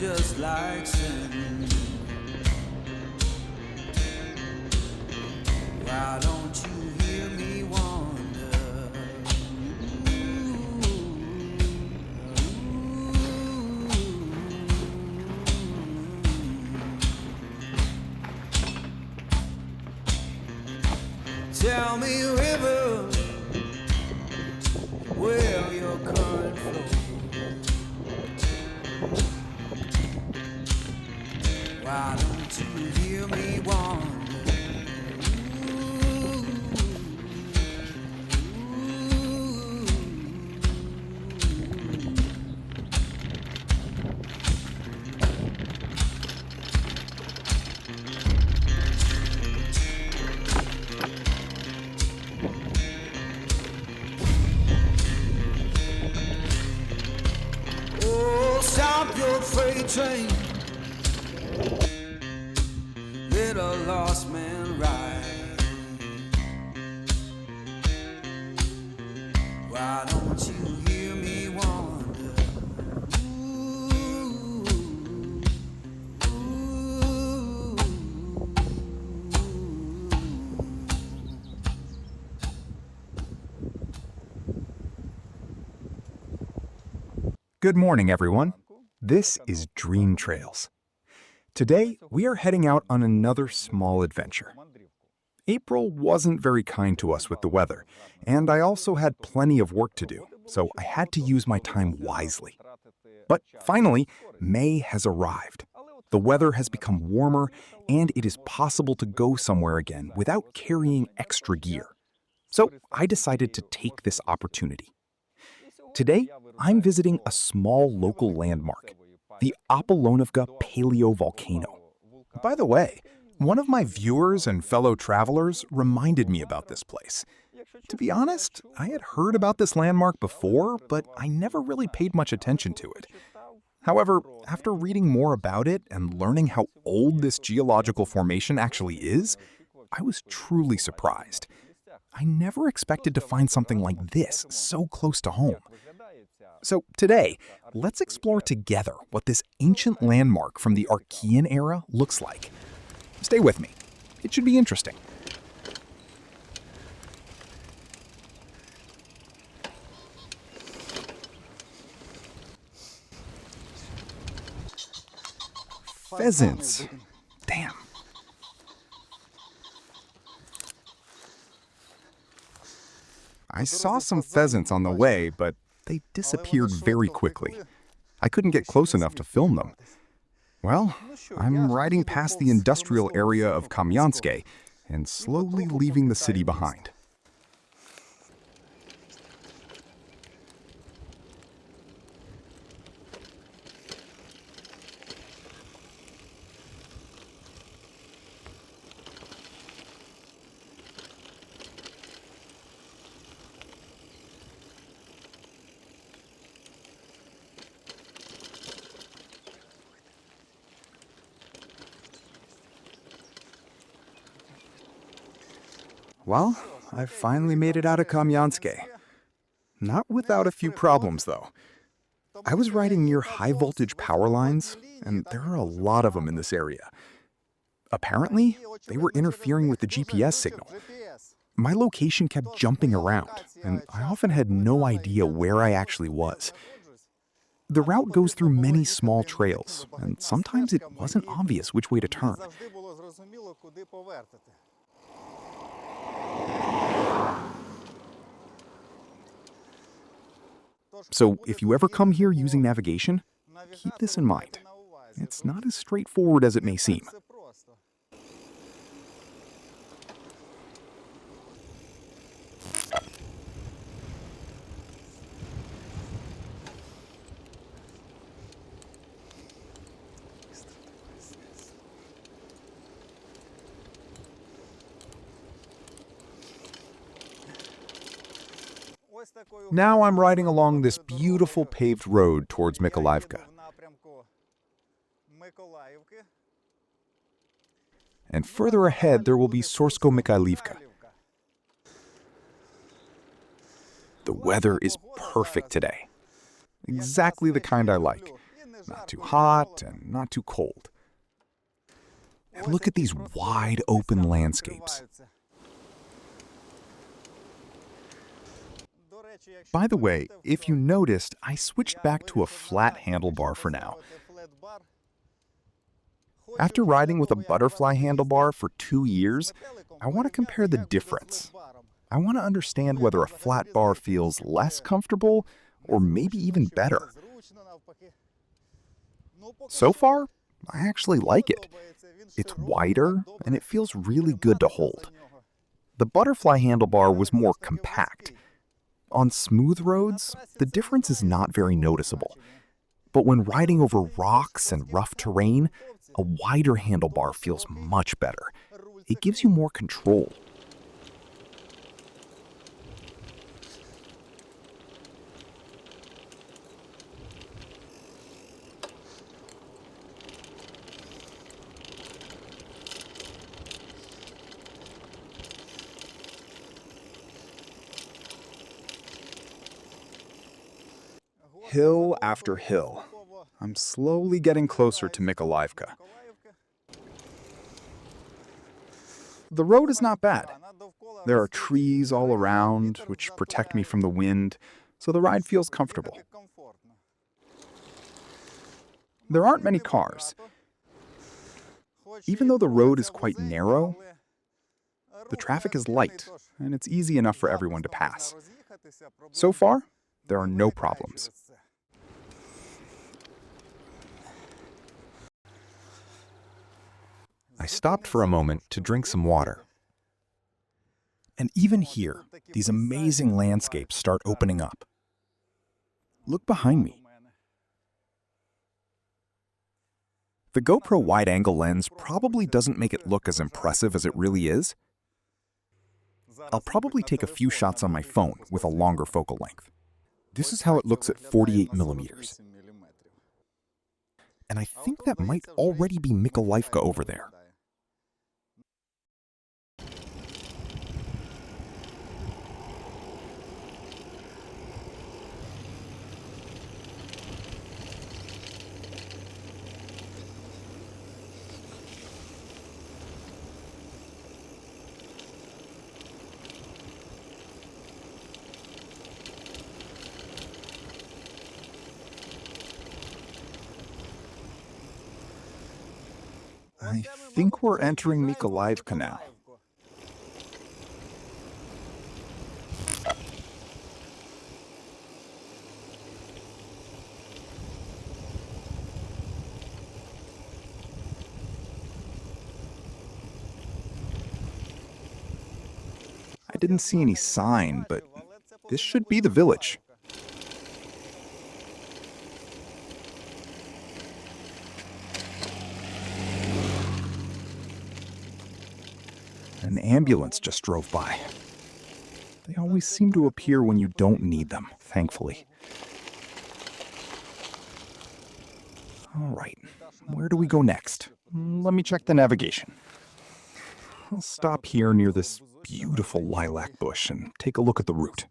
just like sin. Why don't you hear me wonder? Tell me, river, where your current flows. Why don't you hear me wonder? Oh, stop your freight train. Let a lost man ride. Why don't you hear me wonder? Ooh, ooh, Good morning, everyone. This is Dream Trails. Today, we are heading out on another small adventure. April wasn't very kind to us with the weather, and I also had plenty of work to do, so I had to use my time wisely. But finally, May has arrived. The weather has become warmer, and it is possible to go somewhere again without carrying extra gear. So I decided to take this opportunity. Today, I'm visiting a small local landmark, the Apollonivka Paleovolcano. By the way, one of my viewers and fellow travelers reminded me about this place. To be honest, I had heard about this landmark before, but I never really paid much attention to it. However, after reading more about it and learning how old this geological formation actually is, I was truly surprised. I never expected to find something like this so close to home. So today, let's explore together what this ancient landmark from the Archean era looks like. Stay with me. It should be interesting. Pheasants. Damn. I saw some pheasants on the way, but they disappeared very quickly. I couldn't get close enough to film them. Well, I'm riding past the industrial area of Kamyanske and slowly leaving the city behind. Well, I finally made it out of Kamyanske. Not without a few problems, though. I was riding near high-voltage power lines, and there are a lot of them in this area. Apparently, they were interfering with the GPS signal. My location kept jumping around, and I often had no idea where I actually was. The route goes through many small trails, and sometimes it wasn't obvious which way to turn. So if you ever come here using navigation, keep this in mind. It's not as straightforward as it may seem. Now I'm riding along this beautiful paved road towards Mikolivka. And further ahead, there will be Susco-Mikailivka. The weather is perfect today. Exactly the kind I like. not too hot and not too cold. And look at these wide open landscapes. By the way, if you noticed, I switched back to a flat handlebar for now. After riding with a butterfly handlebar for 2 years, I want to compare the difference. I want to understand whether a flat bar feels less comfortable or maybe even better. So far, I actually like it. It's wider and it feels really good to hold. The butterfly handlebar was more compact. On smooth roads, the difference is not very noticeable. But when riding over rocks and rough terrain, a wider handlebar feels much better. It gives you more control. Hill after hill. I'm slowly getting closer to Mikolivka. The road is not bad. There are trees all around, which protect me from the wind, so the ride feels comfortable. There aren't many cars. Even though the road is quite narrow, the traffic is light, and it's easy enough for everyone to pass. So far, there are no problems. I stopped for a moment to drink some water. And even here, these amazing landscapes start opening up. Look behind me. The GoPro wide-angle lens probably doesn't make it look as impressive as it really is. I'll probably take a few shots on my phone with a longer focal length. This is how it looks at 48 millimeters. And I think that might already be Mikolivka over there. I think we're entering Mikolivka now. I didn't see any sign, but this should be the village. An ambulance just drove by. They always seem to appear when you don't need them, thankfully. All right, where do we go next? Let me check the navigation. I'll stop here near this beautiful lilac bush and take a look at the route.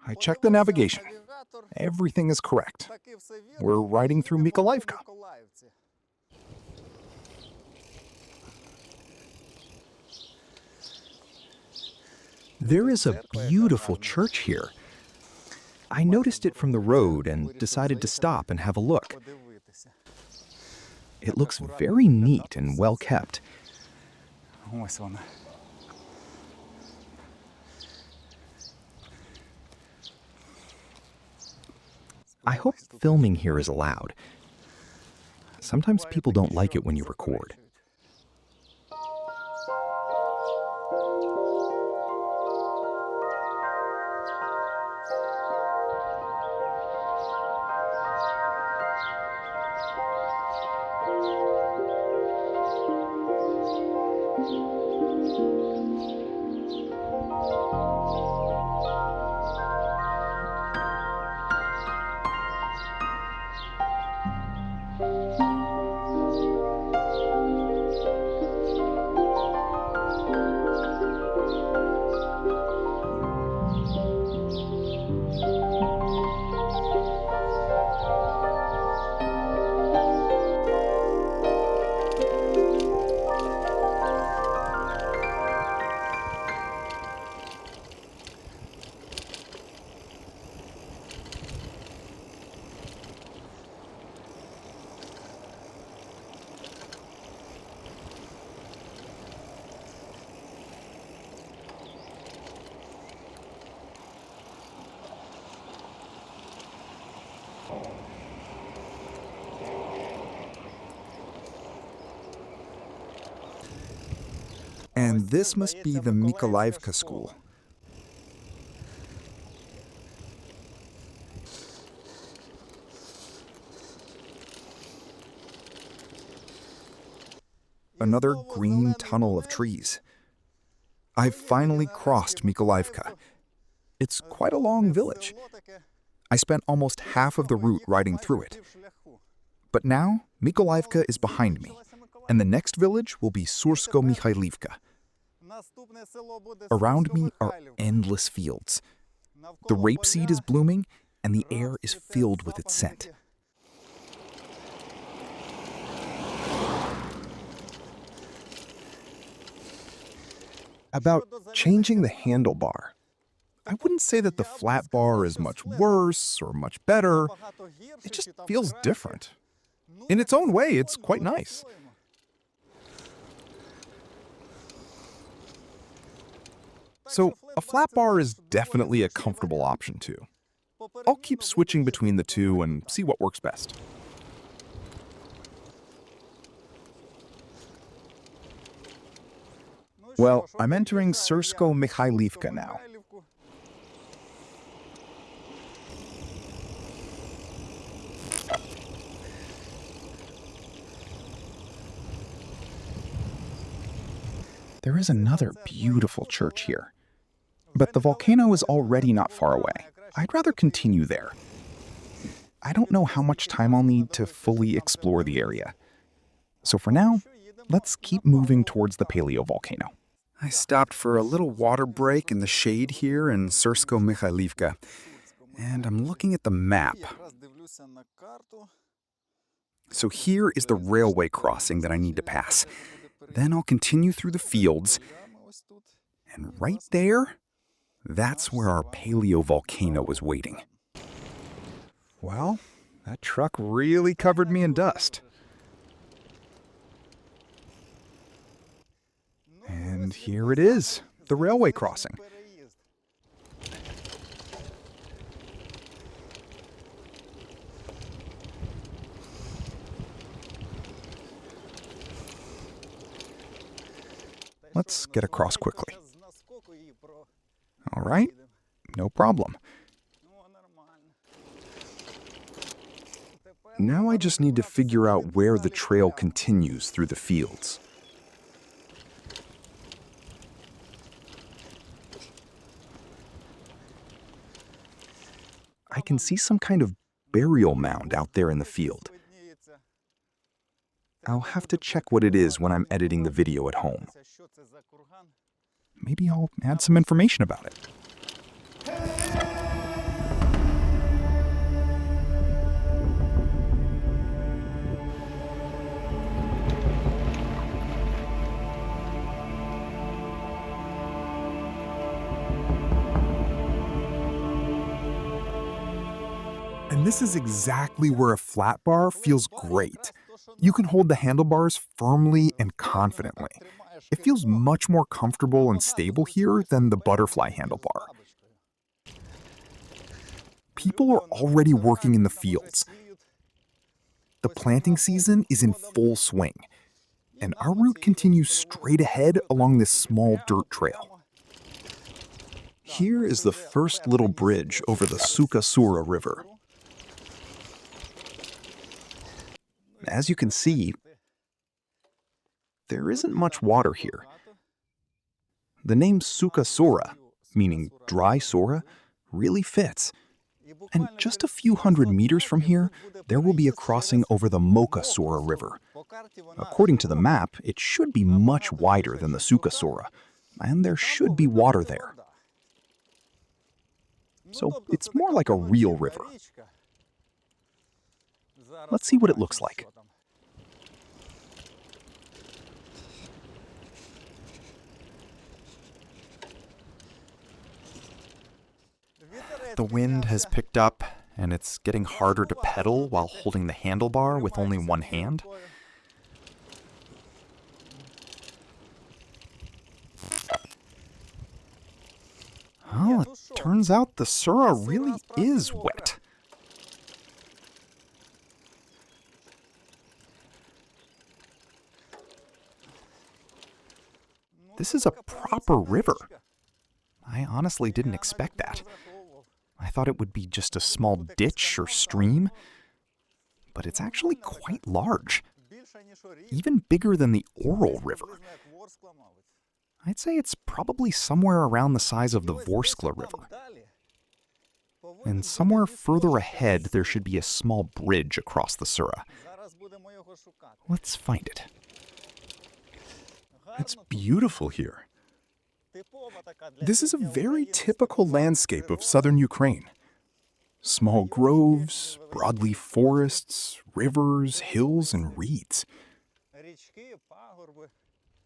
I checked the navigation. Everything is correct. We're riding through Mikolivka. There is a beautiful church here. I noticed it from the road and decided to stop and have a look. It looks very neat and well kept. I hope filming here is allowed. Sometimes people don't like it when you record. And this must be the Mikolivka school. Another green tunnel of trees. I've finally crossed Mikolivka. It's quite a long village. I spent almost half of the route riding through it. But now, Mikolivka is behind me, and the next village will be Susco-Mikailivka. Around me are endless fields. The rapeseed is blooming, and the air is filled with its scent. About changing the handlebar. I wouldn't say that the flat bar is much worse or much better. It just feels different. In its own way, it's quite nice. So, a flat bar is definitely a comfortable option too. I'll keep switching between the two and see what works best. Well, I'm entering Susco-Mikailivka now. There is another beautiful church here. But the volcano is already not far away. I'd rather continue there. I don't know how much time I'll need to fully explore the area. So for now, let's keep moving towards the Paleo volcano. I stopped for a little water break in the shade here in Susco-Mikailivka, and I'm looking at the map. So here is the railway crossing that I need to pass. Then I'll continue through the fields, and right there, that's where our Paleo volcano was waiting. Well, that truck really covered me in dust. And here it is, the railway crossing. Let's get across quickly. All right, no problem. Now I just need to figure out where the trail continues through the fields. I can see some kind of burial mound out there in the field. I'll have to check what it is when I'm editing the video at home. Maybe I'll add some information about it. And this is exactly where a flat bar feels great. You can hold the handlebars firmly and confidently. It feels much more comfortable and stable here than the butterfly handlebar. People are already working in the fields. The planting season is in full swing, and our route continues straight ahead along this small dirt trail. Here is the first little bridge over the Sukasura river. As you can see, there isn't much water here. The name Sukasura, meaning dry Sura, really fits. And just a few hundred meters from here, there will be a crossing over the Mochasaura river. According to the map, it should be much wider than the Sukasura, and there should be water there. So it's more like a real river. Let's see what it looks like. The wind has picked up, and it's getting harder to pedal while holding the handlebar with only one hand. Well, it turns out the Sura really is wet. this is a proper river. I honestly didn't expect that. I thought it would be just a small ditch or stream, but it's actually quite large, even bigger than the Oral River. I'd say it's probably somewhere around the size of the Vorskla River. And somewhere further ahead, there should be a small bridge across the Sura. Let's find it. It's beautiful here. This is a very typical landscape of southern Ukraine. Small groves, broadleaf forests, rivers, hills, and reeds.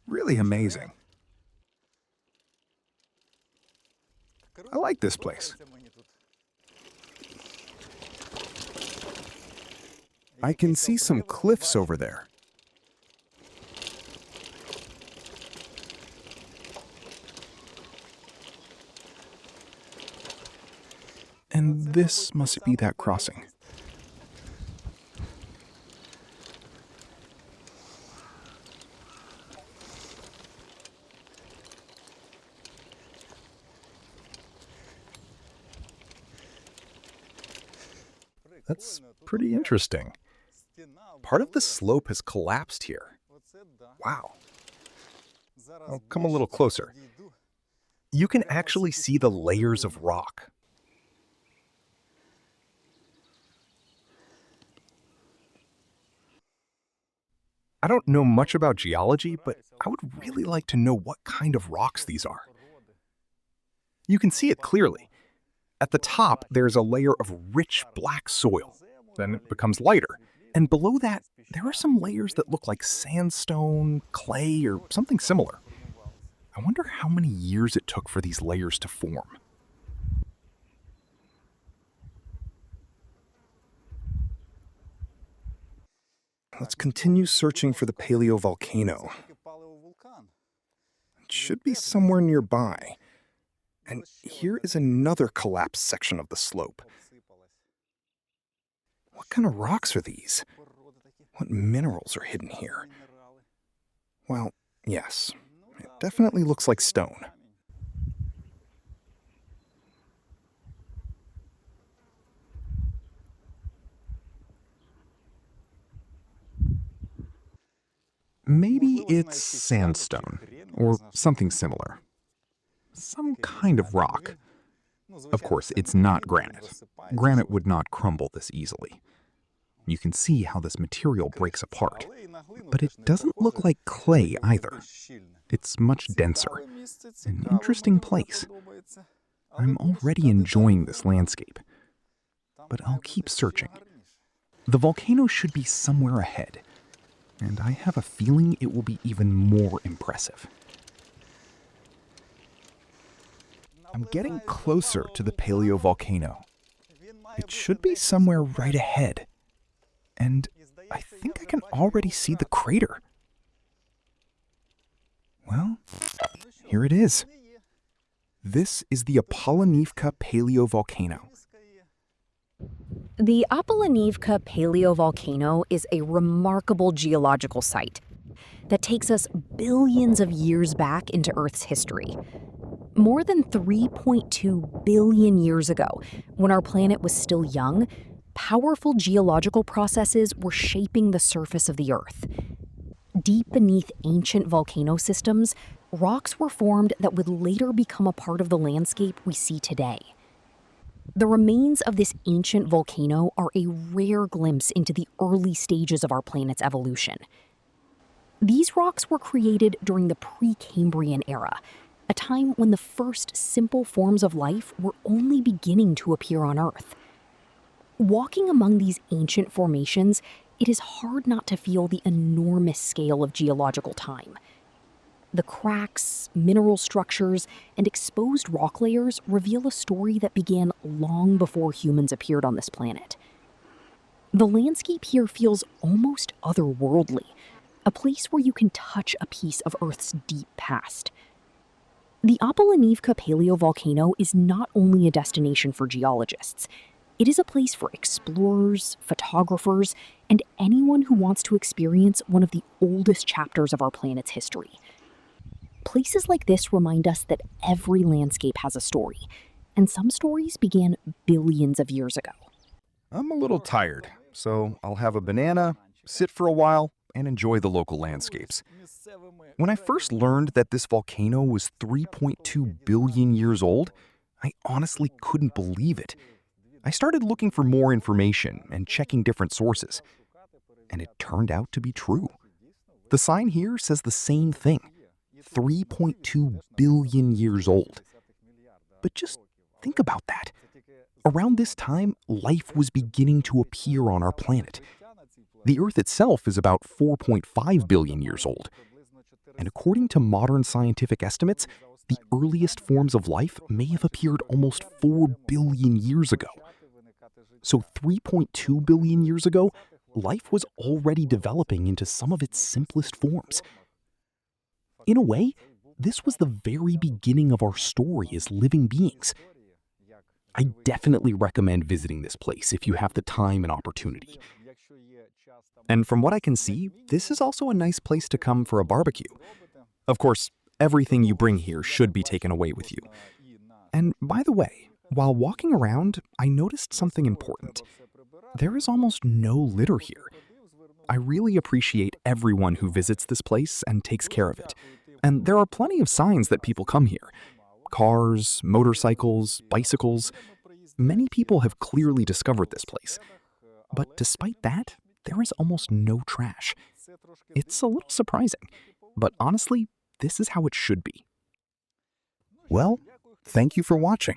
Really amazing. I like this place. I can see some cliffs over there. And this must be that crossing. That's pretty interesting. Part of the slope has collapsed here. Wow. I'll come a little closer. You can actually see the layers of rock. I don't know much about geology, but I would really like to know what kind of rocks these are. You can see it clearly. At the top, there's a layer of rich black soil. Then it becomes lighter. And below that, there are some layers that look like sandstone, clay, or something similar. I wonder how many years it took for these layers to form. Let's continue searching for the Paleovolcano. It should be somewhere nearby. And here is another collapsed section of the slope. What kind of rocks are these? What minerals are hidden here? Well, yes, it definitely looks like stone. Maybe it's sandstone, or something similar. Some kind of rock. Of course, it's not granite. Granite would not crumble this easily. You can see how this material breaks apart. But it doesn't look like clay either. It's much denser. An interesting place. I'm already enjoying this landscape. But I'll keep searching. The volcano should be somewhere ahead. And I have a feeling it will be even more impressive. I'm getting closer to the Paleovolcano. It should be somewhere right ahead. And I think I can already see the crater. Well, here it is. This is the Apollonivka Paleovolcano. The Apollonivka Paleovolcano is a remarkable geological site that takes us billions of years back into Earth's history. More than 3.2 billion years ago, when our planet was still young, powerful geological processes were shaping the surface of the Earth. Deep beneath ancient volcano systems, rocks were formed that would later become a part of the landscape we see today. The remains of this ancient volcano are a rare glimpse into the early stages of our planet's evolution. These rocks were created during the Precambrian era, a time when the first simple forms of life were only beginning to appear on Earth. Walking among these ancient formations, it is hard not to feel the enormous scale of geological time. The cracks, mineral structures, and exposed rock layers reveal a story that began long before humans appeared on this planet. The landscape here feels almost otherworldly, a place where you can touch a piece of Earth's deep past. The Apollonivka Paleovolcano is not only a destination for geologists. It is a place for explorers, photographers, and anyone who wants to experience one of the oldest chapters of our planet's history. Places like this remind us that every landscape has a story, and some stories began billions of years ago. I'm a little tired, so I'll have a banana, sit for a while, and enjoy the local landscapes. When I first learned that this volcano was 3.2 billion years old, I honestly couldn't believe it. I started looking for more information and checking different sources, and it turned out to be true. The sign here says the same thing, 3.2 billion years old. But just think about that. Around this time, life was beginning to appear on our planet. The Earth itself is about 4.5 billion years old. And according to modern scientific estimates, the earliest forms of life may have appeared almost 4 billion years ago. So 3.2 billion years ago, life was already developing into some of its simplest forms. In a way, this was the very beginning of our story as living beings. I definitely recommend visiting this place if you have the time and opportunity. And from what I can see, this is also a nice place to come for a barbecue. Of course, everything you bring here should be taken away with you. And by the way, while walking around, I noticed something important. There is almost no litter here. I really appreciate everyone who visits this place and takes care of it. And there are plenty of signs that people come here. Cars, motorcycles, bicycles. Many people have clearly discovered this place. But despite that, there is almost no trash. It's a little surprising, but honestly, this is how it should be. Well, thank you for watching.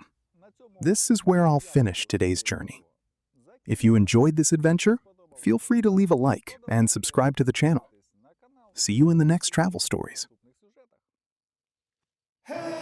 This is where I'll finish today's journey. If you enjoyed this adventure, feel free to leave a like and subscribe to the channel. See you in the next travel stories. Hey!